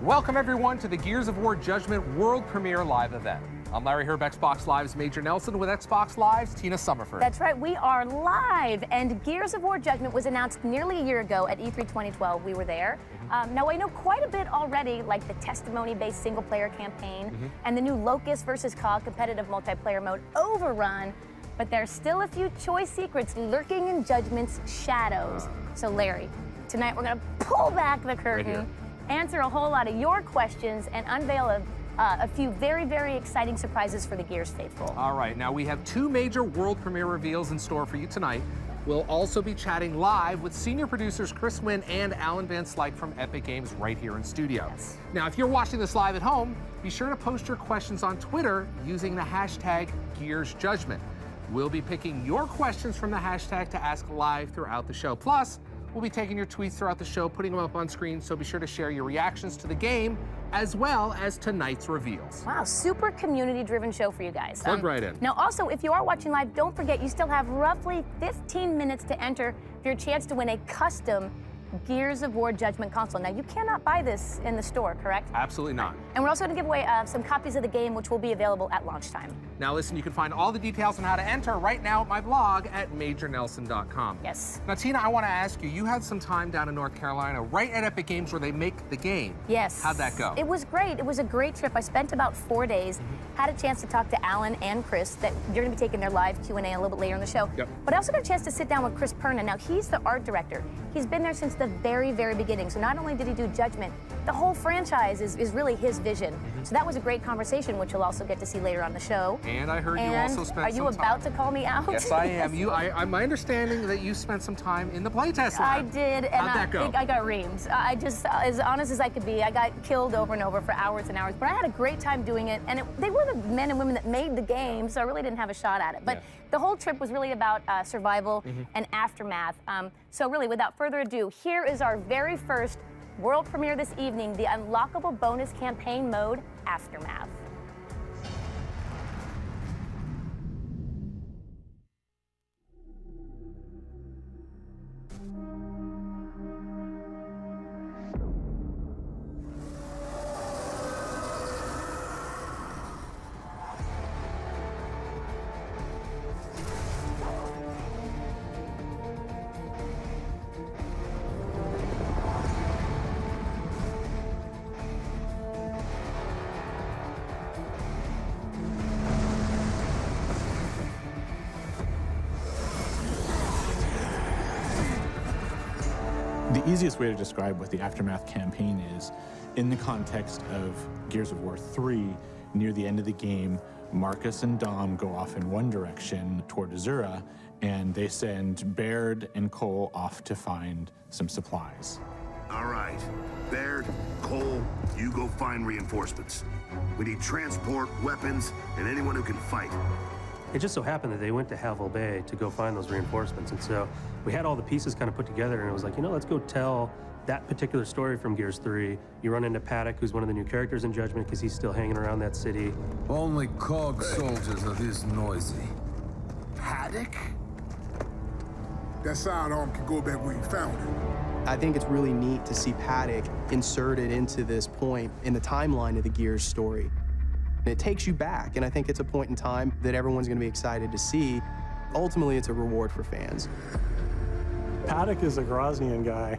Welcome everyone to the Gears of War Judgment World Premiere Live event. I'm Larry Herb, Xbox Live's Major Nelson, with Xbox Live's Tina Summerford. That's right, we are live, and Gears of War Judgment was announced nearly a year ago at E3 2012. We were there. Now I know quite a bit already, like the testimony-based single-player campaign and the new Locust versus COG competitive multiplayer mode, Overrun, but there's still a few choice secrets lurking in Judgment's shadows. So Larry, tonight we're gonna pull back the curtain, answer a whole lot of your questions, and unveil a few very, very exciting surprises for the Gears faithful. All right, now we have two major world premiere reveals in store for you tonight. We'll also be chatting live with senior producers Chris Wynn and Alan Van Slyke from Epic Games right here in studio. Yes. Now, if you're watching this live at home, be sure to post your questions on Twitter using the hashtag GearsJudgment. We'll be picking your questions from the hashtag to ask live throughout the show. Plus, we'll be taking your tweets throughout the show, putting them up on screen, so be sure to share your reactions to the game as well as tonight's reveals. Wow, super community-driven show for you guys. Plug right in. Now also, if you are watching live, don't forget you still have roughly 15 minutes to enter for your chance to win a custom Gears of War Judgment console. Now, you cannot buy this in the store, correct? Absolutely not. And we're also going to give away some copies of the game, which will be available at launch time. Now listen, you can find all the details on how to enter right now at my blog at majornelson.com. Yes. Now, Tina, I want to ask you, you had some time down in North Carolina, right at Epic Games where they make the game. Yes. How'd that go? It was great. It was a great trip. I spent about 4 days, had a chance to talk to Alan and Chris, that you're going to be taking their live Q&A a little bit later in the show. Yep. But I also got a chance to sit down with Chris Perna. Now, he's the art director. He's been there since the very, very beginning. So not only did he do Judgment, the whole franchise is really his vision. So that was a great conversation, which you'll also get to see later on the show. And I heard you also spent some time. Are you about to call me out? Yes, I am. My understanding that you spent some time in the playtest lab. I did, and How'd that go? I got reamed. I just, as honest as I could be, I got killed over and over for hours and hours, but I had a great time doing it, and they were the men and women that made the game, so I really didn't have a shot at it. But the whole trip was really about survival and aftermath. So really, without further ado, here is our very first world premiere this evening, the unlockable bonus campaign mode, Aftermath. The easiest way to describe what the Aftermath campaign is, in the context of Gears of War 3, near the end of the game, Marcus and Dom go off in one direction toward Azura, and they send Baird and Cole off to find some supplies. All right, Baird, Cole, you go find reinforcements. We need transport, weapons, and anyone who can fight. It just so happened that they went to Havel Bay to go find those reinforcements, and so we had all the pieces kind of put together, and it was like, you know, let's go tell that particular story from Gears 3. You run into Paddock, who's one of the new characters in Judgment, because he's still hanging around that city. Only COG soldiers are this noisy. Paddock? That sidearm can go back where you found it. I think it's really neat to see Paddock inserted into this point in the timeline of the Gears story. It takes you back, and I think it's a point in time that everyone's going to be excited to see. Ultimately, it's a reward for fans. Paddock is a Groznian guy.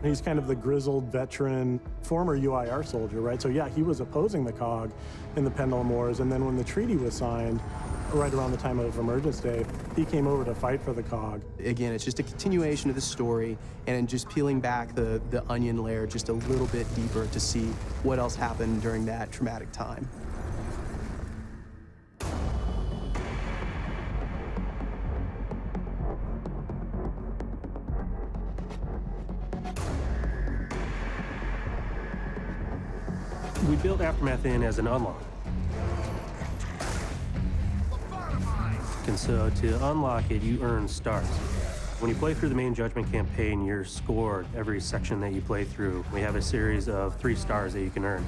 He's kind of the grizzled veteran, former UIR soldier, right? So yeah, he was opposing the COG in the Pendulum Wars, and then when the treaty was signed, right around the time of Emergence Day, he came over to fight for the COG. Again, it's just a continuation of the story, and just peeling back the onion layer just a little bit deeper to see what else happened during that traumatic time. We built Aftermath in as an unlock. And so to unlock it, you earn stars. When you play through the main Judgment campaign, you're scored every section that you play through. We have a series of 3 stars that you can earn.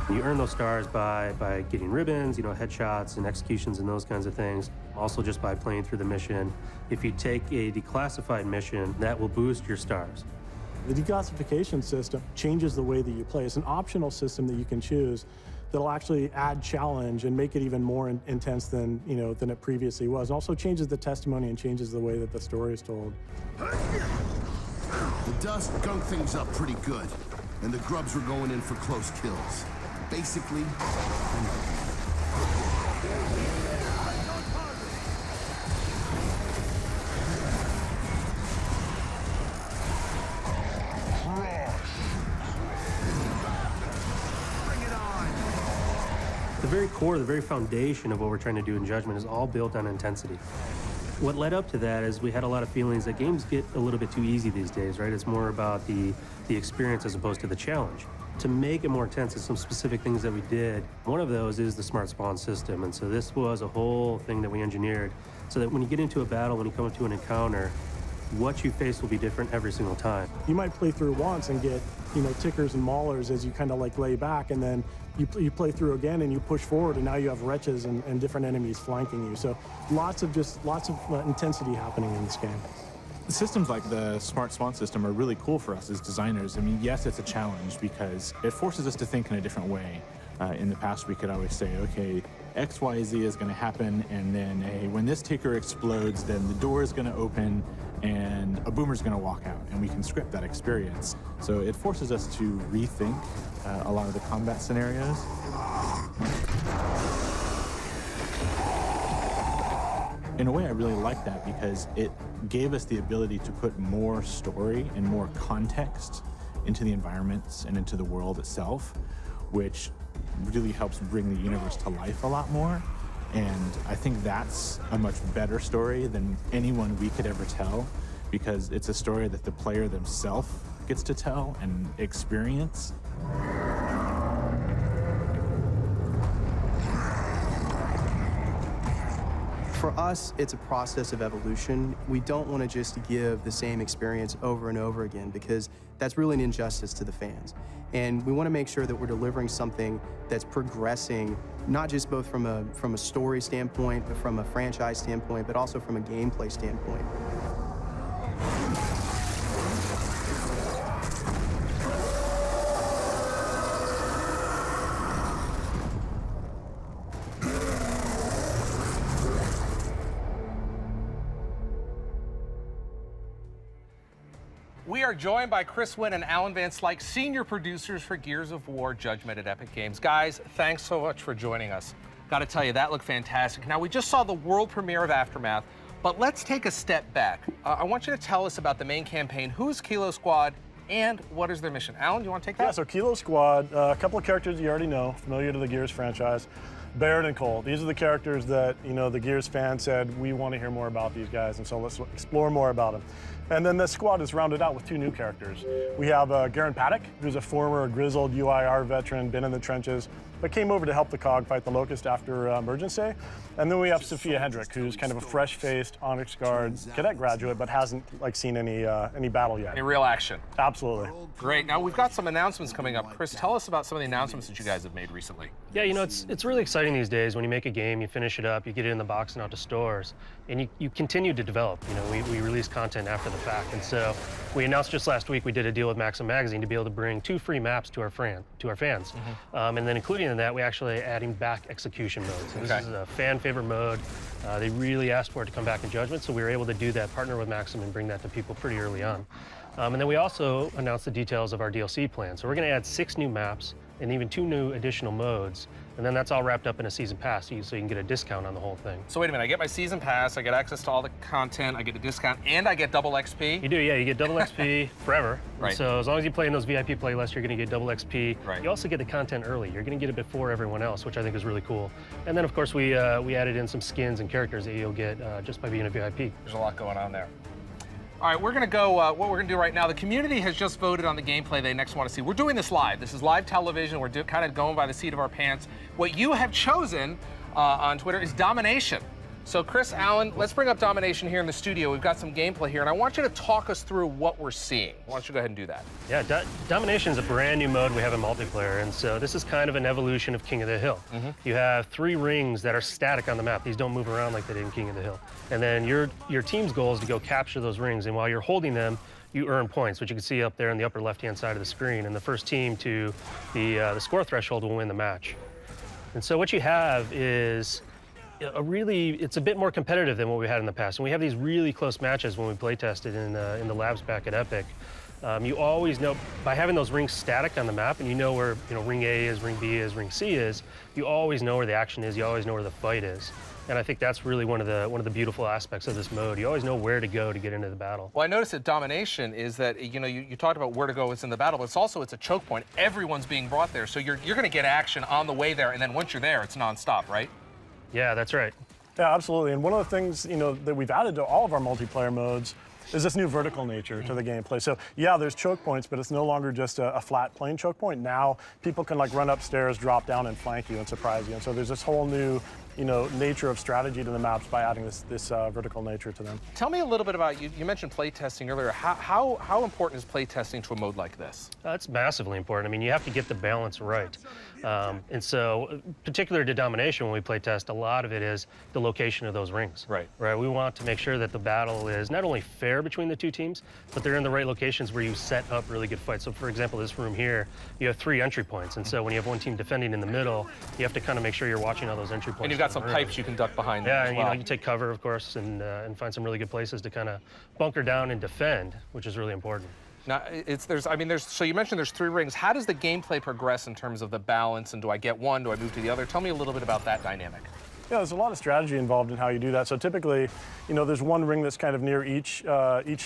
You earn those stars by getting ribbons, you know, headshots and executions and those kinds of things. Also just by playing through the mission. If you take a declassified mission, that will boost your stars. The declassification system changes the way that you play. It's an optional system that you can choose that'll actually add challenge and make it even more intense than, than it previously was. It also changes the testimony and changes the way that the story is told. The dust gunked things up pretty good, and the grubs were going in for close kills. Basically, The very core, the very foundation of what we're trying to do in Judgment is all built on intensity. What led up to that is we had a lot of feelings that games get a little bit too easy these days, right? It's more about the experience as opposed to the challenge. To make it more intense, there's some specific things that we did. One of those is the smart spawn system, and so this was a whole thing that we engineered so that when you get into a battle, when you come into an encounter, what you face will be different every single time. You might play through once and get, tickers and maulers as you kind of like lay back, and then you play through again and you push forward, and now you have wretches and different enemies flanking you. So lots of intensity happening in this game. Systems like the smart spawn system are really cool for us as designers. I mean, yes, it's a challenge because it forces us to think in a different way. In the past, we could always say, okay, X, Y, Z is going to happen, and then when this ticker explodes, then the door is going to open and a boomer's going to walk out, and we can script that experience. So it forces us to rethink a lot of the combat scenarios. In a way, I really like that because it gave us the ability to put more story and more context into the environments and into the world itself, which really helps bring the universe to life a lot more. And I think that's a much better story than anyone we could ever tell, because it's a story that the player themselves gets to tell and experience. For us, it's a process of evolution. We don't want to just give the same experience over and over again, because that's really an injustice to the fans. And we want to make sure that we're delivering something that's progressing, not just both from a story standpoint, but from a franchise standpoint, but also from a gameplay standpoint. We are joined by Chris Wynn and Alan Van Slyke, senior producers for Gears of War Judgment at Epic Games. Guys, thanks so much for joining us. Got to tell you, that looked fantastic. Now, we just saw the world premiere of Aftermath, but let's take a step back. I want you to tell us about the main campaign. Who's Kilo Squad, and what is their mission? Alan, do you want to take that? Yeah, so Kilo Squad, a couple of characters you already know, familiar to the Gears franchise. Barrett and Cole. These are the characters that, the Gears fans said, we want to hear more about these guys, and so let's explore more about them. And then the squad is rounded out with two new characters. We have Garen Paddock, who's a former grizzled UIR veteran, been in the trenches, but came over to help the COG fight the Locust after Emergence Day. And then we have Sophia Hendrick, who's kind of a fresh-faced Onyx Guard cadet graduate, but hasn't seen any battle yet. Any real action. Absolutely. Great. Now we've got some announcements coming up. Chris, tell us about some of the announcements that you guys have made recently. Yeah, it's really exciting these days. When you make a game, you finish it up, you get it in the box and out to stores, and you continue to develop. We release content after the fact, and so we announced just last week we did a deal with Maxim Magazine to be able to bring 2 free maps to our fans. Mm-hmm. And then including in that, we actually adding back execution mode. So this is a fan favorite mode. They really asked for it to come back in Judgment, so we were able to do that, partner with Maxim, and bring that to people pretty early on. And then we also announced the details of our DLC plan. So we're going to add 6 new maps and even 2 new additional modes, and then that's all wrapped up in a season pass, so you can get a discount on the whole thing. So wait a minute, I get my season pass, I get access to all the content, I get a discount, and I get double XP? You do, yeah, you get double XP forever. Right. So as long as you play in those VIP playlists, you're going to get double XP. Right. You also get the content early. You're going to get it before everyone else, which I think is really cool. And then, of course, we added in some skins and characters that you'll get just by being a VIP. There's a lot going on there. All right, we're going to go, what we're going to do right now, the community has just voted on the gameplay they next want to see. We're doing this live. This is live television. We're kind of going by the seat of our pants. What you have chosen on Twitter is Domination. So Chris, Alan, let's bring up Domination here in the studio. We've got some gameplay here, and I want you to talk us through what we're seeing. Why don't you go ahead and do that? Yeah, Domination is a brand new mode we have in multiplayer, and so this is kind of an evolution of King of the Hill. Mm-hmm. You have 3 rings that are static on the map. These don't move around like they did in King of the Hill. And then your team's goal is to go capture those rings, and while you're holding them, you earn points, which you can see up there in the upper left-hand side of the screen. And the first team to the score threshold will win the match. And so what you have is it's a bit more competitive than what we had in the past. And we have these really close matches when we play tested in the labs back at Epic. You always know, by having those rings static on the map, and you know where ring A is, ring B is, ring C is, you always know where the action is, you always know where the fight is. And I think that's really one of the beautiful aspects of this mode. You always know where to go to get into the battle. Well, I noticed that domination is that, you talked about where to go is in the battle, but it's a choke point. Everyone's being brought there, so you're going to get action on the way there, and then once you're there, it's nonstop, right? Yeah, that's right. Yeah, absolutely. And one of the things, that we've added to all of our multiplayer modes is this new vertical nature to the gameplay. So yeah, there's choke points, but it's no longer just a flat plain choke point. Now people can run upstairs, drop down, and flank you and surprise you. And so there's this whole new nature of strategy to the maps by adding this vertical nature to them. Tell me a little bit about, you mentioned play testing earlier. How important is play testing to a mode like this? It's massively important. I mean, you have to get the balance right. And so, particular to domination, when we play test, a lot of it is the location of those rings. Right. Right. We want to make sure that the battle is not only fair between the two teams, but they're in the right locations where you set up really good fights. So, for example, this room here, you have 3 entry points. And so when you have one team defending in the middle, you have to kind of make sure you're watching all those entry points. And you've got some pipes you can duck behind. Yeah, as well. you take cover, of course, and find some really good places to kind of bunker down and defend, which is really important. Now, so you mentioned there's 3 rings. How does the gameplay progress in terms of the balance, and do I get one, do I move to the other? Tell me a little bit about that dynamic. Yeah, there's a lot of strategy involved in how you do that. So typically, there's one ring that's kind of near each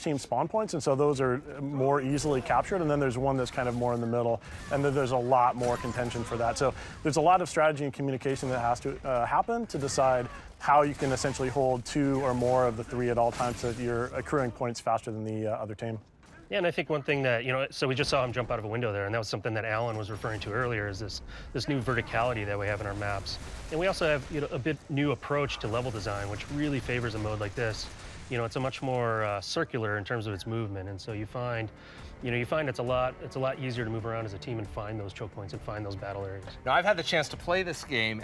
team's spawn points, and so those are more easily captured, and then there's one that's kind of more in the middle, and then there's a lot more contention for that. So there's a lot of strategy and communication that has to happen to decide how you can essentially hold 2 or more of the 3 at all times so that you're accruing points faster than the other team. Yeah, and I think one thing that, so we just saw him jump out of a window there, and that was something that Alan was referring to earlier, is this new verticality that we have in our maps. And we also have, a bit new approach to level design, which really favors a mode like this. It's a much more circular in terms of its movement, and so you find it's a lot easier to move around as a team and find those choke points and find those battle areas. Now, I've had the chance to play this game,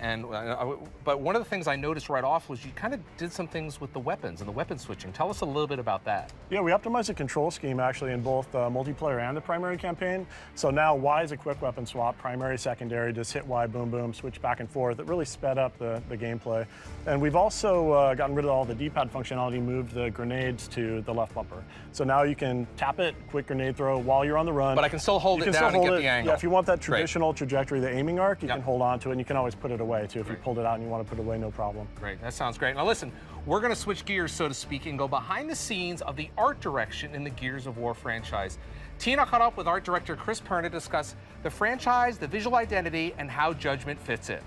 but one of the things I noticed right off was you kind of did some things with the weapons and the weapon switching. Tell us a little bit about that. Yeah, we optimized the control scheme actually in both multiplayer and the primary campaign. So now Y is a quick weapon swap, primary, secondary, just hit Y, boom, boom, switch back and forth. It really sped up the gameplay. And we've also gotten rid of all the D-pad functionality, moved the grenades to the left bumper. So now you can tap it, quick grenade throw while you're on the run. But I can still hold it down and get the angle. Yeah, if you want that traditional trajectory, the aiming arc, you can hold on to it, and you can always put it away too. If you pulled it out and you want to put it away, no problem. Great, that sounds great. Now listen, we're going to switch gears, so to speak, and go behind the scenes of the art direction in the Gears of War franchise. Tina caught up with art director Chris Pern to discuss the franchise, the visual identity, and how Judgment fits in.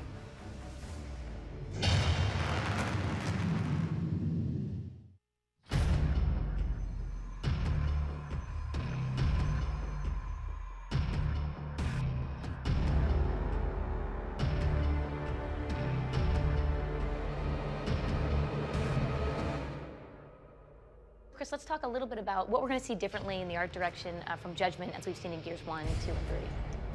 Chris, let's talk a little bit about what we're going to see differently in the art direction from Judgment as we've seen in Gears 1, 2, and 3.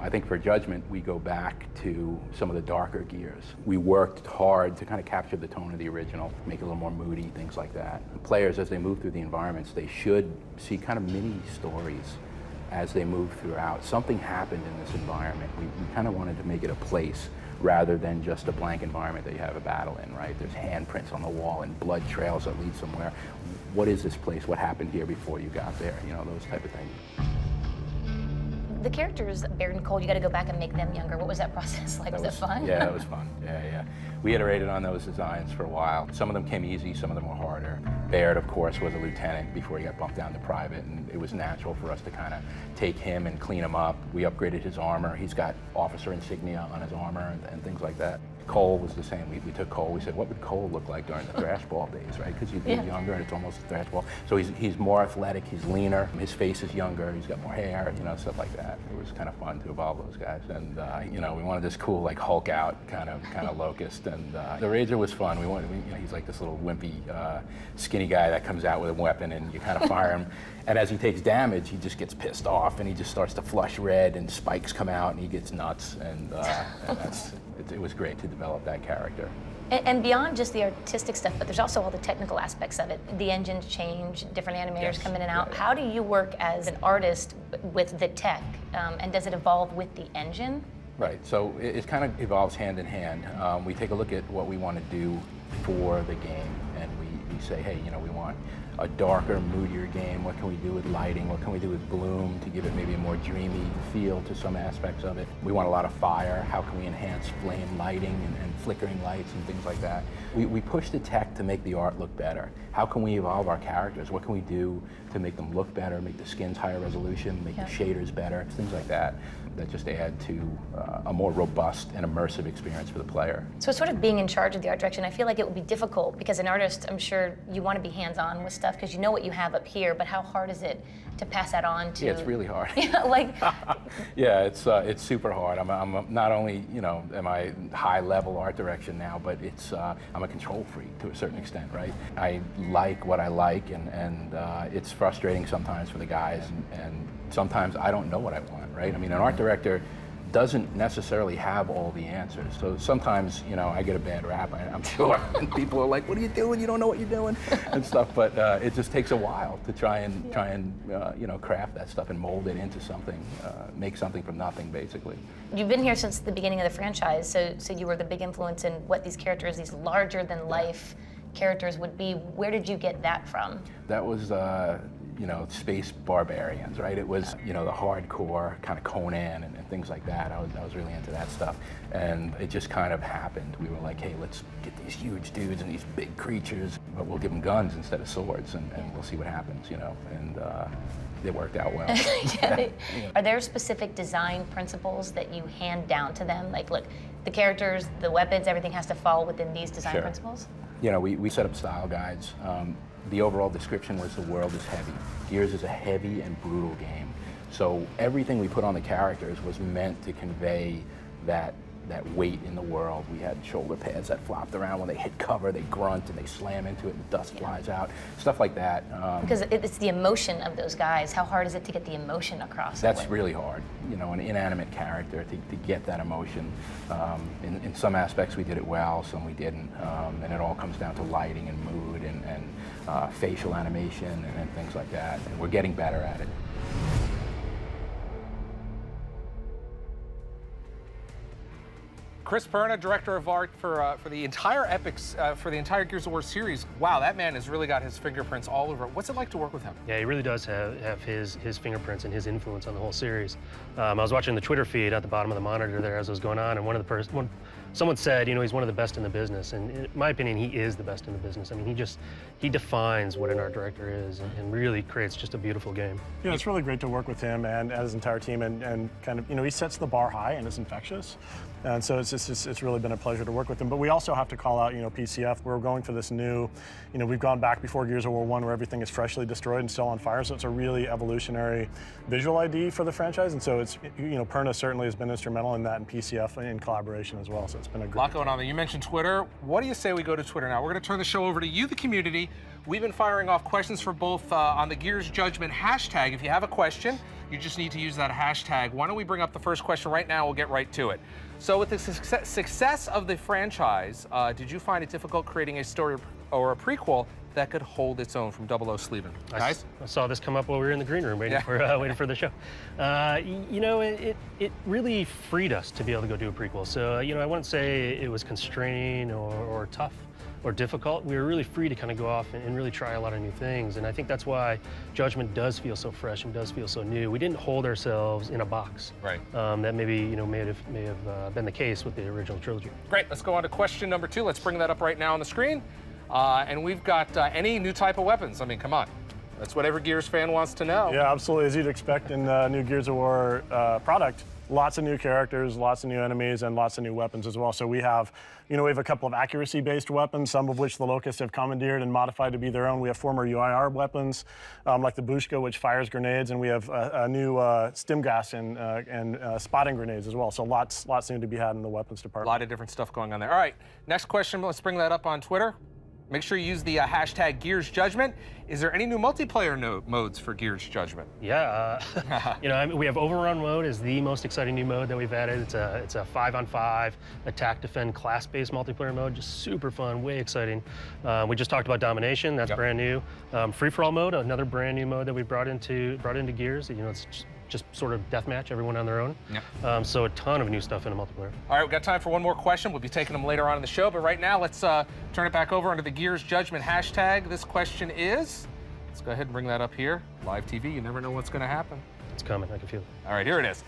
I think for Judgment, we go back to some of the darker Gears. We worked hard to kind of capture the tone of the original, make it a little more moody, things like that. The players, as they move through the environments, they should see kind of mini stories as they move throughout. Something happened in this environment. We kind of wanted to make it a place rather than just a blank environment that you have a battle in, right? There's handprints on the wall and blood trails that lead somewhere. What is this place? What happened here before you got there? Those type of things. The characters, Baird and Cole, you got to go back and make them younger. What was that process like? Was it fun? Yeah, it was fun. Yeah. We iterated on those designs for a while. Some of them came easy, some of them were harder. Baird, of course, was a lieutenant before he got bumped down to private, and it was natural for us to kind of take him and clean him up. We upgraded his armor. He's got officer insignia on his armor and things like that. Cole was the same. We took Cole, we said, what would Cole look like during the thrashball days, right? Because he's younger and it's almost a thrashball. So he's more athletic, he's leaner, his face is younger, he's got more hair, stuff like that. It was kind of fun to evolve those guys. And, we wanted this cool, like, Hulk out kind of Locust. And the Rager was fun. He's like this little wimpy, skinny guy that comes out with a weapon and you kind of fire him. And as he takes damage, he just gets pissed off and he just starts to flush red and spikes come out and he gets nuts. And it was great to develop that character. And beyond just the artistic stuff, but there's also all the technical aspects of it. The engines change, different animators come in and out. How do you work as an artist with the tech, and does it evolve with the engine? Right, so it kind of evolves hand in hand. We take a look at what we want to do for the game, and we say, hey, you know, we want a darker, moodier game. What can we do with lighting? What can we do with bloom to give it maybe a more dreamy feel to some aspects of it? We want a lot of fire. How can we enhance flame lighting and flickering lights and things like that? We push the tech to make the art look better. How can we evolve our characters? What can we do to make them look better, make the skins higher resolution, make the shaders better, things like that, that just add to a more robust and immersive experience for the player. So it's sort of being in charge of the art direction. I feel like it would be difficult because an artist, I'm sure you want to be hands-on with stuff because you know what you have up here, but how hard is it to pass that on to? Yeah, it's really hard. Yeah, like. Yeah, it's super hard. I'm not only, you know, am I high-level art direction now, but it's I'm a control freak to a certain extent, right? I like what I like, and it's frustrating sometimes for the guys, and sometimes I don't know what I want, right? I mean, an art director doesn't necessarily have all the answers. So sometimes, you know, I get a bad rap, I'm sure, and people are like, what are you doing? You don't know what you're doing, and stuff, but it just takes a while to try and you know, craft that stuff and mold it into something, make something from nothing, basically. You've been here since the beginning of the franchise, so you were the big influence in what these characters, these larger-than-life characters would be. Where did you get that from? That was, you know, space barbarians, right? It was, you know, the hardcore kind of Conan and things like that. I was really into that stuff. And it just kind of happened. We were like, hey, let's get these huge dudes and these big creatures, but we'll give them guns instead of swords, and we'll see what happens, you know? And it worked out well. Are there specific design principles that you hand down to them? Like, look, the characters, the weapons, everything has to fall within these design principles? You know, we set up style guides. The overall description was the world is heavy. Gears is a heavy and brutal game. So everything we put on the characters was meant to convey that weight in the world. We had shoulder pads that flopped around. When they hit cover, they grunt and they slam into it and dust flies out. Stuff like that. Because it's the emotion of those guys. How hard is it to get the emotion across? That's really hard. You know, an inanimate character, to get that emotion. In some aspects we did it well, some we didn't. And it all comes down to lighting and mood and facial animation and things like that. And we're getting better at it. Chris Perna, director of art for the entire Epics, for the entire Gears of War series. Wow, that man has really got his fingerprints all over it. What's it like to work with him? Yeah, he really does have his fingerprints and his influence on the whole series. I was watching the Twitter feed at the bottom of the monitor there as it was going on, and someone said, you know, he's one of the best in the business, and in my opinion, he is the best in the business. I mean, he defines what an art director is, and really creates just a beautiful game. You know, it's really great to work with him and his entire team, and kind of, you know, he sets the bar high and it's infectious, and so it's really been a pleasure to work with him. But we also have to call out, you know, PCF. We're going for this new, you know, we've gone back before Gears of War 1 where everything is freshly destroyed and still on fire, so it's a really evolutionary visual ID for the franchise, and so it's, you know, Perna certainly has been instrumental in that, and PCF in collaboration as well, so it's been a great lot going on there. You mentioned Twitter. What do you say we go to Twitter now? We're going to turn the show over to you, the community. We've been firing off questions for both on the Gears Judgment hashtag. If you have a question, you just need to use that hashtag. Why don't we bring up the first question right now? We'll get right to it. So with the success of the franchise, did you find it difficult creating a story or a prequel that could hold its own? From 00 Sleven. Guys? I saw this come up while we were in the green room waiting for the show. You know, it really freed us to be able to go do a prequel. So, you know, I wouldn't say it was constrained or tough or difficult. We were really free to kind of go off and really try a lot of new things. And I think that's why Judgment does feel so fresh and does feel so new. We didn't hold ourselves in a box. Right. That maybe, you know, may have been the case with the original trilogy. Great. Let's go on to question number 2. Let's bring that up right now on the screen. And we've got any new type of weapons. I mean, come on. That's what every Gears fan wants to know. Yeah, absolutely. As you'd expect in the new Gears of War product, lots of new characters, lots of new enemies, and lots of new weapons as well. So we have, you know, we have a couple of accuracy-based weapons, some of which the Locusts have commandeered and modified to be their own. We have former UIR weapons, like the Bushka, which fires grenades, and we have a new stim gas and spotting grenades as well. So lots new to be had in the weapons department. A lot of different stuff going on there. All right, next question. Let's bring that up on Twitter. Make sure you use the hashtag Gears Judgment. Is there any new multiplayer modes for Gears Judgment? Yeah, you know, I mean, we have Overrun mode is the most exciting new mode that we've added. It's a 5-on-5 attack defend class-based multiplayer mode, just super fun, way exciting. We just talked about Domination, that's brand new. Free-for-all mode, another brand new mode that we brought into Gears. You know, it's just sort of deathmatch, everyone on their own. So a ton of new stuff in the multiplayer. All right, we've got time for one more question. We'll be taking them later on in the show, but right now let's turn it back over under the Gears Judgment hashtag. This question is, let's go ahead and bring that up here. Live TV, you never know what's going to happen. It's coming, I can feel it. All right, here it is.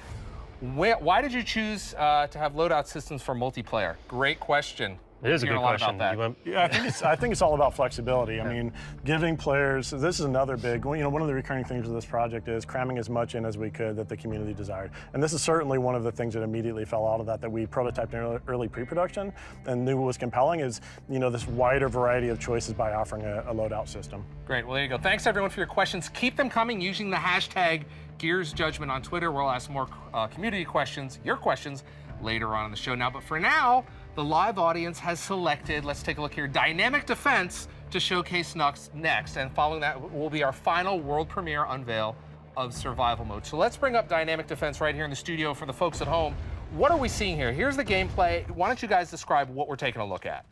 Why did you choose to have loadout systems for multiplayer? Great question. It is a good question. Yeah, I think it's all about flexibility. I mean, giving players, this is another big, you know, one of the recurring themes of this project is cramming as much in as we could that the community desired. And this is certainly one of the things that immediately fell out of that we prototyped in early pre-production and knew was compelling is, you know, this wider variety of choices by offering a loadout system. Great, well, there you go. Thanks everyone for your questions. Keep them coming using the hashtag Gears Judgment on Twitter. We'll ask more community questions, your questions, later on in the show. Now, but for now, the live audience has selected, let's take a look here, Dynamic Defense to showcase next. And following that will be our final world premiere unveil of survival mode. So let's bring up Dynamic Defense right here in the studio for the folks at home. What are we seeing here? Here's the gameplay. Why don't you guys describe what we're taking a look at?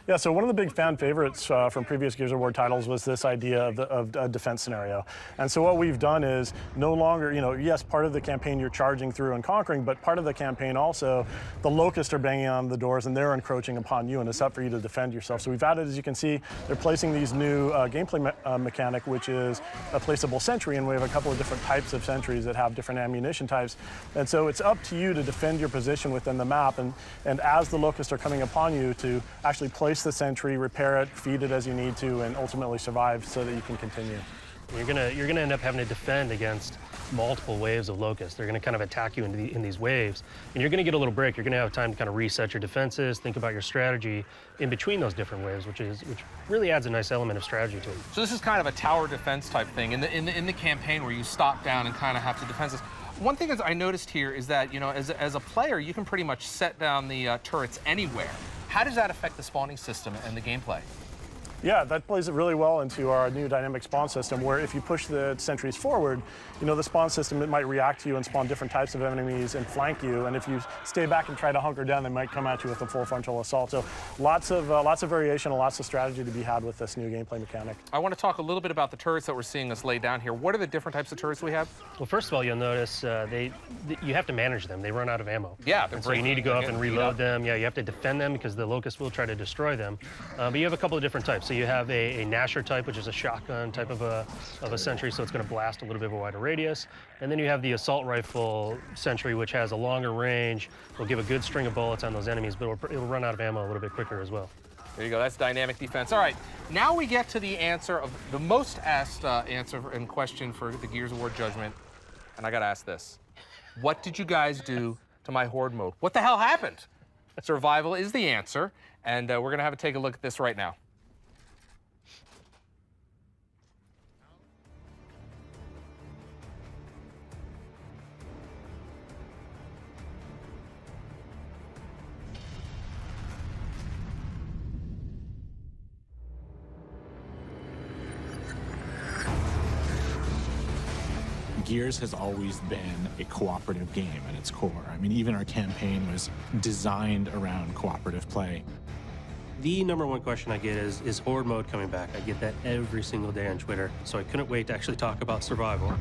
Yeah, so one of the big fan favorites from previous Gears of War titles was this idea of a defense scenario. And so what we've done is no longer, you know, yes, part of the campaign you're charging through and conquering, but part of the campaign also, the locusts are banging on the doors and they're encroaching upon you, and it's up for you to defend yourself. So we've added, as you can see, they're placing these new gameplay mechanic, which is a placeable sentry, and we have a couple of different types of sentries that have different ammunition types. And so it's up to you to defend your position within the map, and as the locusts are coming upon you, to actually place the sentry, repair it, feed it as you need to, and ultimately survive so that you can continue. You're gonna end up having to defend against multiple waves of locusts. They're gonna kind of attack you in these waves, and you're gonna get a little break. You're gonna have time to kind of reset your defenses, think about your strategy in between those different waves, which really adds a nice element of strategy to it. So this is kind of a tower defense type thing in the campaign where you stop down and kind of have to defend this. One thing that I noticed here is that, you know, as a player, you can pretty much set down the turrets anywhere. How does that affect the spawning system and the gameplay? Yeah, that plays really well into our new dynamic spawn system, where if you push the sentries forward, you know, the spawn system, it might react to you and spawn different types of enemies and flank you. And if you stay back and try to hunker down, they might come at you with a full frontal assault. So lots of variation and lots of strategy to be had with this new gameplay mechanic. I want to talk a little bit about the turrets that we're seeing us lay down here. What are the different types of turrets we have? Well, first of all, you'll notice you have to manage them. They run out of ammo. Yeah, so you need to go up and reload them. Yeah, you have to defend them because the locusts will try to destroy them. But you have a couple of different types. So you have a Nasher type, which is a shotgun type of a sentry, so it's going to blast a little bit of a wider radius. And then you have the assault rifle sentry, which has a longer range. It'll give a good string of bullets on those enemies, but it'll run out of ammo a little bit quicker as well. There you go, that's dynamic defense. All right, now we get to the answer of the most asked answer and question for the Gears of War Judgment. And I gotta ask this. What did you guys do to my horde mode? What the hell happened? Survival is the answer, and we're gonna have to take a look at this right now. Gears has always been a cooperative game at its core. I mean, even our campaign was designed around cooperative play. The #1 question I get is horde mode coming back? I get that every single day on Twitter, so I couldn't wait to actually talk about survival.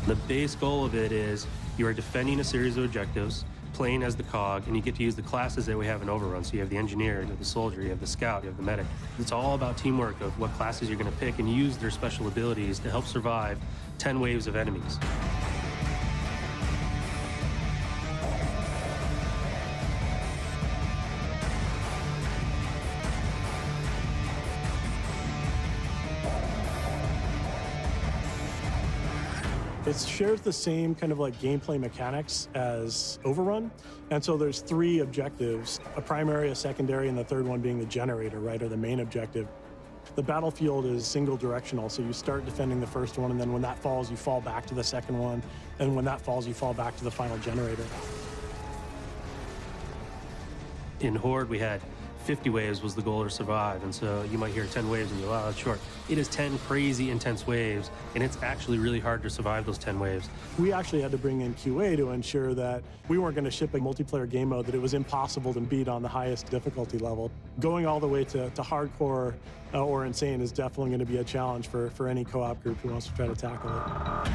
The base goal of it is you are defending a series of objectives, playing as the cog, and you get to use the classes that we have in Overrun. So you have the engineer, you have the soldier, you have the scout, you have the medic. It's all about teamwork of what classes you're going to pick and use their special abilities to help survive 10 waves of enemies. It shares the same kind of like gameplay mechanics as Overrun. And so there's 3 objectives, a primary, a secondary, and the third one being the generator, right, or the main objective. The battlefield is single directional, so you start defending the first one, and then when that falls, you fall back to the second one, and when that falls, you fall back to the final generator. In Horde, we had 50 waves was the goal to survive, and so you might hear 10 waves and go, wow, that's short. It is 10 crazy intense waves, and it's actually really hard to survive those 10 waves. We actually had to bring in QA to ensure that we weren't going to ship a multiplayer game mode that it was impossible to beat on the highest difficulty level. Going all the way to hardcore or insane is definitely going to be a challenge for any co-op group who wants to try to tackle it.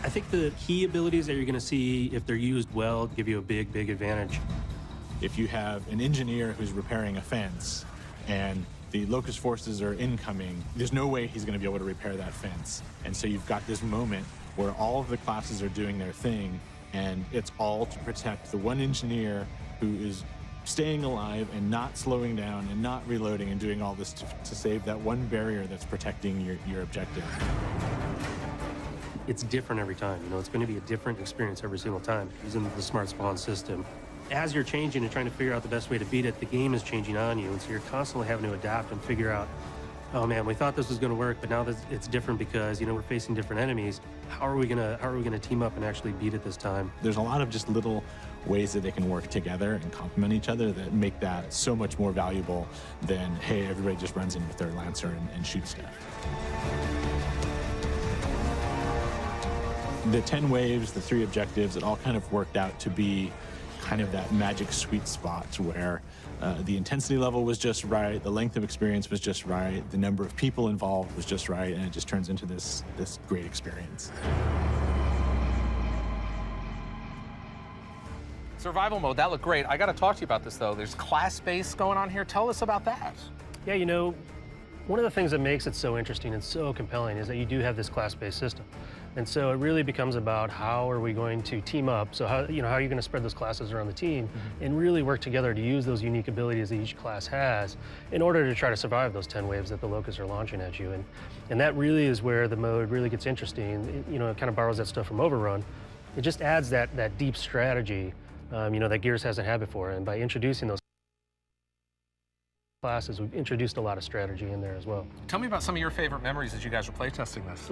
I think the key abilities that you're going to see, if they're used well, give you a big, big advantage. If you have an engineer who's repairing a fence and the locust forces are incoming, there's no way he's going to be able to repair that fence. And so you've got this moment where all of the classes are doing their thing, and it's all to protect the one engineer who is staying alive and not slowing down and not reloading and doing all this to save that one barrier that's protecting your objective. It's different every time. You know, it's going to be a different experience every single time using the smart spawn system. As you're changing and trying to figure out the best way to beat it, the game is changing on you, and so you're constantly having to adapt and figure out, oh man, we thought this was going to work, but now that it's different because, you know, we're facing different enemies. How are we gonna team up and actually beat it this time? There's a lot of just little ways that they can work together and complement each other that make that so much more valuable than, hey, everybody just runs in with their Lancer and shoots stuff. The 10 waves, the 3 objectives, it all kind of worked out to be kind of that magic sweet spot where the intensity level was just right, the length of experience was just right, the number of people involved was just right, and it just turns into this great experience. Survival mode, that looked great. I got to talk to you about this, though. There's class-based going on here. Tell us about that. Yeah, you know, one of the things that makes it so interesting and so compelling is that you do have this class-based system. And so it really becomes about how are we going to team up? So how are you going to spread those classes around the team and really work together to use those unique abilities that each class has in order to try to survive those 10 waves that the locusts are launching at you. And that really is where the mode really gets interesting. You know, it kind of borrows that stuff from Overrun. It just adds that deep strategy, you know, that Gears hasn't had before. And by introducing those classes, we've introduced a lot of strategy in there as well. Tell me about some of your favorite memories as you guys were playtesting this.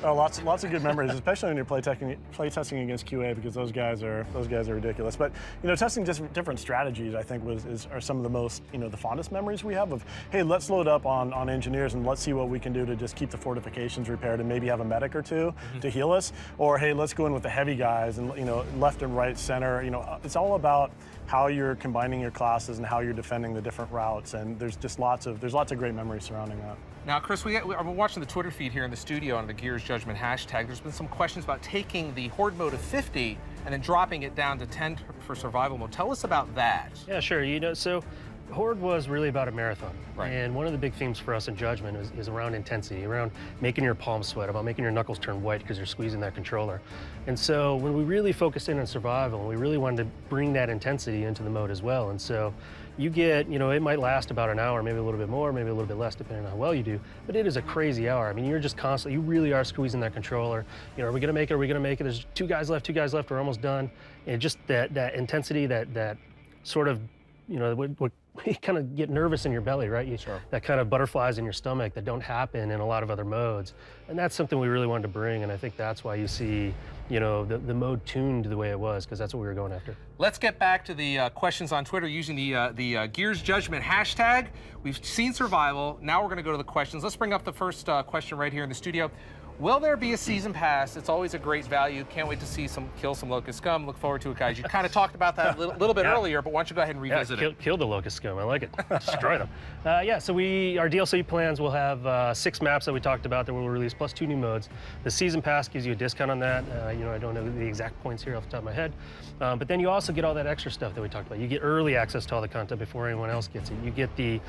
Oh, lots of good memories, especially when you're playtesting against QA, because those guys are ridiculous. But you know, testing different strategies, I think, are some of the most, you know, the fondest memories we have of, hey, let's load up on engineers and let's see what we can do to just keep the fortifications repaired and maybe have a medic or two to heal us, or hey, let's go in with the heavy guys and, you know, left and right, center. You know, it's all about how you're combining your classes and how you're defending the different routes, and there's lots of great memories surrounding that. Now, Chris, we're watching the Twitter feed here in the studio on the Gears Judgment hashtag. There's been some questions about taking the Horde mode of 50 and then dropping it down to 10 for survival mode. Tell us about that. Yeah, sure. You know, so Horde was really about a marathon. Right. And one of the big themes for us in Judgment is around intensity, around making your palms sweat, about making your knuckles turn white because you're squeezing that controller. And so when we really focused in on survival, we really wanted to bring that intensity into the mode as well. And so you get, you know, it might last about an hour, maybe a little bit more, maybe a little bit less, depending on how well you do, but it is a crazy hour. I mean, you're just constantly, you really are squeezing that controller. You know, are we gonna make it, are we gonna make it? There's 2 guys left, we're almost done. And just that intensity, that sort of, you know, what you kind of get nervous in your belly, right? Sure. That kind of butterflies in your stomach that don't happen in a lot of other modes. And that's something we really wanted to bring, and I think that's why you see, you know, the mode tuned the way it was, because that's what we were going after. Let's get back to the questions on Twitter using the Gears Judgment hashtag. We've seen survival. Now we're going to go to the questions. Let's bring up the first question right here in the studio. Will there be a season pass? It's always a great value. Can't wait to see kill some locust scum. Look forward to it, guys. You kind of talked about that a little bit earlier, but why don't you go ahead and revisit it? Kill the locust scum. I like it. Destroy them. Yeah, so our DLC plans will have 6 maps that we talked about that we'll release, plus 2 new modes. The season pass gives you a discount on that. You know, I don't know the exact points here off the top of my head. But then you also get all that extra stuff that we talked about. You get early access to all the content before anyone else gets it. You get the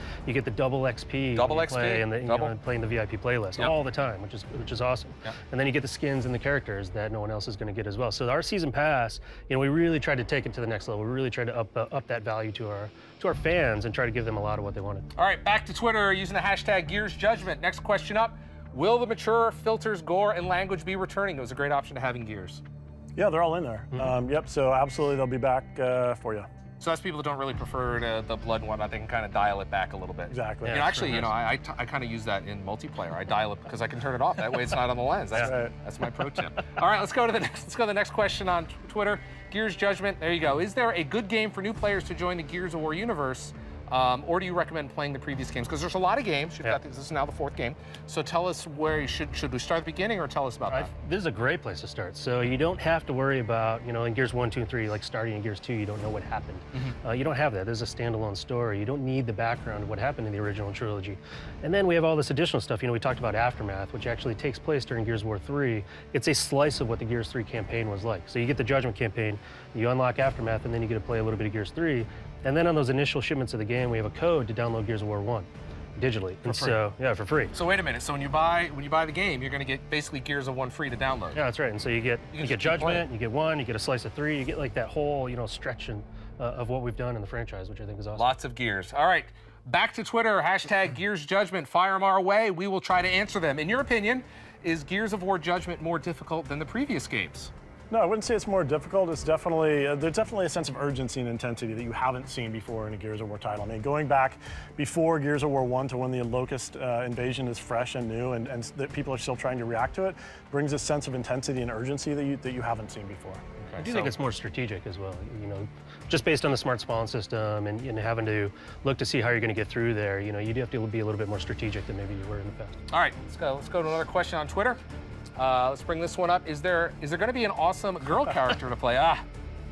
double XP. Double XP. Play and you know, playing the VIP playlist all the time, which is awesome. Yep. And then you get the skins and the characters that no one else is going to get as well. So our season pass, you know, we really tried to take it to the next level. We really tried to up that value to our fans and try to give them a lot of what they wanted. All right, back to Twitter using the hashtag Gears Judgment. Next question up: will the mature filters, gore, and language be returning? It was a great option to have in Gears. Yeah, they're all in there. Yep, so absolutely they'll be back for you. So that's people that don't really prefer the blood and whatnot. They can kind of dial it back a little bit. Exactly. You know, actually, you know, I kind of use that in multiplayer. I dial it because I can turn it off. That way, it's not on the lens. That's my pro tip. All right, let's go to the next question on Twitter. Gears Judgment. There you go. Is there a good game for new players to join the Gears of War universe? Or do you recommend playing the previous games? Because there's a lot of games. This is now the 4th game. So tell us where should we start at the beginning, or tell us about that? This is a great place to start. So you don't have to worry about, you know, in Gears 1, 2, and 3, like starting in Gears 2, you don't know what happened. You don't have that. This is a standalone story. You don't need the background of what happened in the original trilogy. And then we have all this additional stuff. You know, we talked about Aftermath, which actually takes place during Gears of War 3. It's a slice of what the Gears 3 campaign was like. So you get the Judgment campaign, you unlock Aftermath, and then you get to play a little bit of Gears 3. And then on those initial shipments of the game, we have a code to download Gears of War 1 digitally. For free. So, yeah, for free. So wait a minute. So when you buy the game, you're going to get basically Gears of 1 free to download. Yeah, that's right. And so you get Judgment, you get 1, you get a slice of 3, you get like that whole, you know, stretch of what we've done in the franchise, which I think is awesome. Lots of Gears. All right, back to Twitter. # Gears Judgment. Fire them our way. We will try to answer them. In your opinion, is Gears of War Judgment more difficult than the previous games? No, I wouldn't say it's more difficult. It's definitely there's definitely a sense of urgency and intensity that you haven't seen before in a Gears of War title. I mean, going back before Gears of War 1 to when the Locust invasion is fresh and new, and that people are still trying to react to it, brings a sense of intensity and urgency that you haven't seen before. I do think it's more strategic as well. You know, just based on the smart spawn system and having to look to see how you're going to get through there. You know, you do have to be a little bit more strategic than maybe you were in the past. All right, let's go to another question on Twitter. Let's bring this one up. Is there going to be an awesome girl character to play?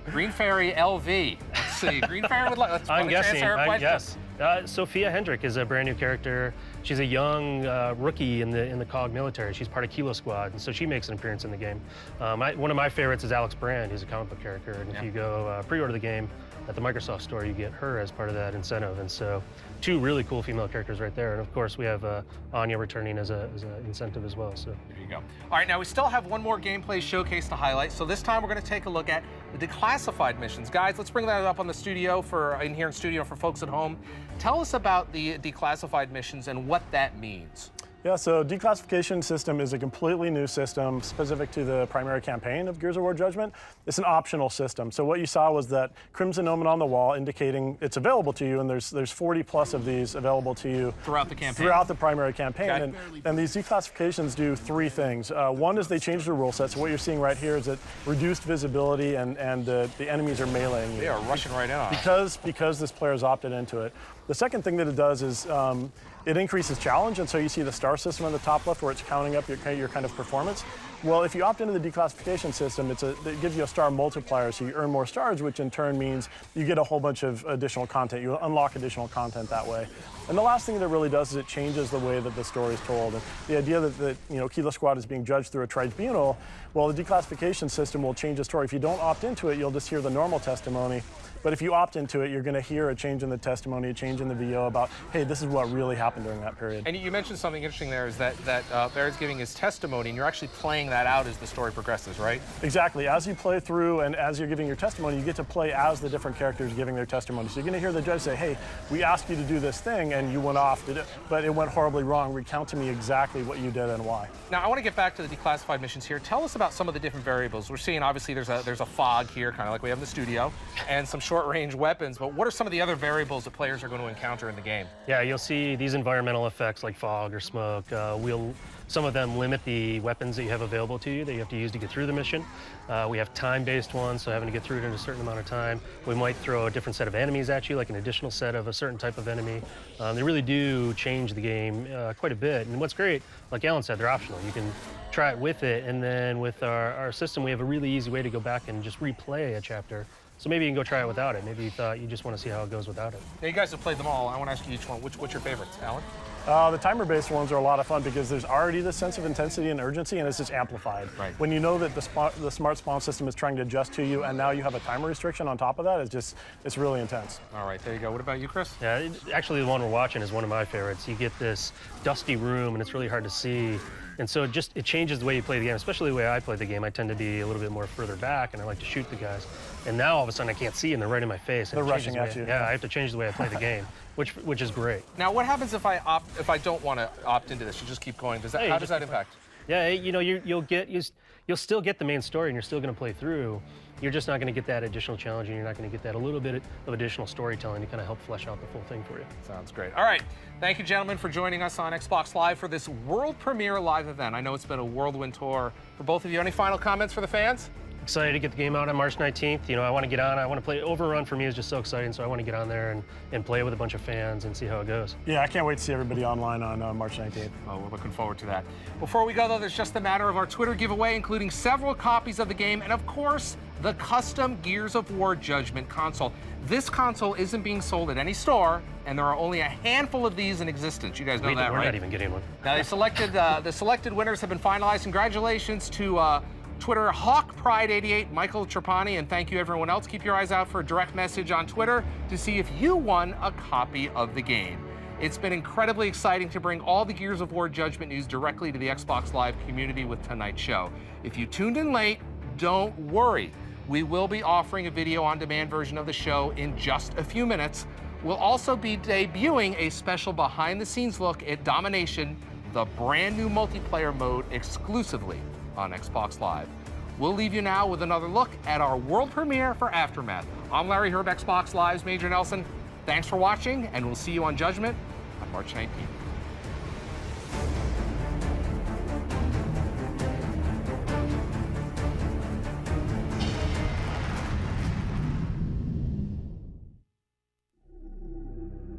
Green Fairy LV. Let's see. Green Fairy would like. I'm guessing. Yes. Sophia Hendrick is a brand new character. She's a young rookie in the COG military. She's part of Kilo Squad, and so she makes an appearance in the game. One of my favorites is Alex Brand, who's a comic book character, and if you go pre-order the game at the Microsoft store, you get her as part of that incentive. And so 2 really cool female characters right there. And of course, we have Anya returning as an incentive as well. So there you go. All right, now we still have one more gameplay showcase to highlight. So this time we're going to take a look at the declassified missions. Guys, let's bring that up on the studio in here in studio for folks at home. Tell us about the declassified missions and what that means. Yeah, so declassification system is a completely new system specific to the primary campaign of Gears of War Judgment. It's an optional system. So what you saw was that crimson omen on the wall indicating it's available to you, and there's 40 plus of these available to you throughout the campaign. Throughout the primary campaign. Okay. And these declassifications do 3 things. One is they change the rule set. So what you're seeing right here is that reduced visibility and the enemies are meleeing you. They are rushing right in on because this player's opted into it. The second thing that it does is it increases challenge, and so you see the star system on the top left where it's counting up your kind of performance. Well, if you opt into the declassification system, it gives you a star multiplier, so you earn more stars, which in turn means you get a whole bunch of additional content. You unlock additional content that way. And the last thing that it really does is it changes the way that the story is told. And the idea that Kilo Squad is being judged through a tribunal, well, the declassification system will change the story. If you don't opt into it, you'll just hear the normal testimony. But if you opt into it, you're going to hear a change in the testimony, a change in the VO about, hey, this is what really happened during that period. And you mentioned something interesting there is that Barrett's giving his testimony, and you're actually playing that out as the story progresses, right? Exactly. As you play through and as you're giving your testimony, you get to play as the different characters giving their testimony. So you're going to hear the judge say, hey, we asked you to do this thing, and you went off, but it went horribly wrong. Recount to me exactly what you did and why. Now, I want to get back to the declassified missions here. Tell us about some of the different variables. We're seeing, obviously, there's a fog here, kind of like we have in the studio, and some short-range weapons. But what are some of the other variables that players are going to encounter in the game? Yeah, you'll see these environmental effects like fog or smoke. Some of them limit the weapons that you have available to you that you have to use to get through the mission. We have time-based ones, so having to get through it in a certain amount of time. We might throw a different set of enemies at you, like an additional set of a certain type of enemy. They really do change the game quite a bit. And what's great, like Alan said, they're optional. You can try it with it, and then with our system, we have a really easy way to go back and just replay a chapter. So maybe you can go try it without it. Maybe you thought you just want to see how it goes without it. Now, you guys have played them all. I want to ask you each one. What's your favorites, Alan? The timer-based ones are a lot of fun because there's already this sense of intensity and urgency, and it's just amplified. Right. When you know that the smart spawn system is trying to adjust to you, and now you have a timer restriction on top of that, it's really intense. All right, there you go. What about you, Chris? Yeah, actually the one we're watching is one of my favorites. You get this dusty room, and it's really hard to see. And so it changes the way you play the game, especially the way I play the game. I tend to be a little bit more further back, and I like to shoot the guys. And now all of a sudden I can't see, and they're right in my face. They're rushing at you. Yeah, I have to change the way I play the game, which is great. Now, what happens if I don't want to opt into this? You just keep going. How does that impact? Yeah, you know, you'll still get the main story, and you're still going to play through. You're just not going to get that additional challenge, and you're not going to get that a little bit of additional storytelling to kind of help flesh out the full thing for you. Sounds great. All right. Thank you, gentlemen, for joining us on Xbox Live for this world premiere live event. I know it's been a whirlwind tour for both of you. Any final comments for the fans? Excited to get the game out on March 19th. You know, I want to get on. I want to play. Overrun for me is just so exciting, so I want to get on there and play with a bunch of fans and see how it goes. Yeah, I can't wait to see everybody online on March 19th. Oh, we're looking forward to that. Before we go, though, there's just a matter of our Twitter giveaway, including several copies of the game and, of course, the custom Gears of War Judgment console. This console isn't being sold at any store, and there are only a handful of these in existence. You guys know that, right? We're not even getting one. Now, the selected winners have been finalized. Congratulations to Twitter HawkPride88, Michael Trapani, and thank you everyone else. Keep your eyes out for a direct message on Twitter to see if you won a copy of the game. It's been incredibly exciting to bring all the Gears of War Judgment news directly to the Xbox Live community with tonight's show. If you tuned in late, don't worry. We will be offering a video on demand version of the show in just a few minutes. We'll also be debuting a special behind the scenes look at Domination, the brand new multiplayer mode exclusively on Xbox Live. We'll leave you now with another look at our world premiere for Aftermath. I'm Larry Herb, Xbox Live's Major Nelson. Thanks for watching, and we'll see you on Judgment on March 19th.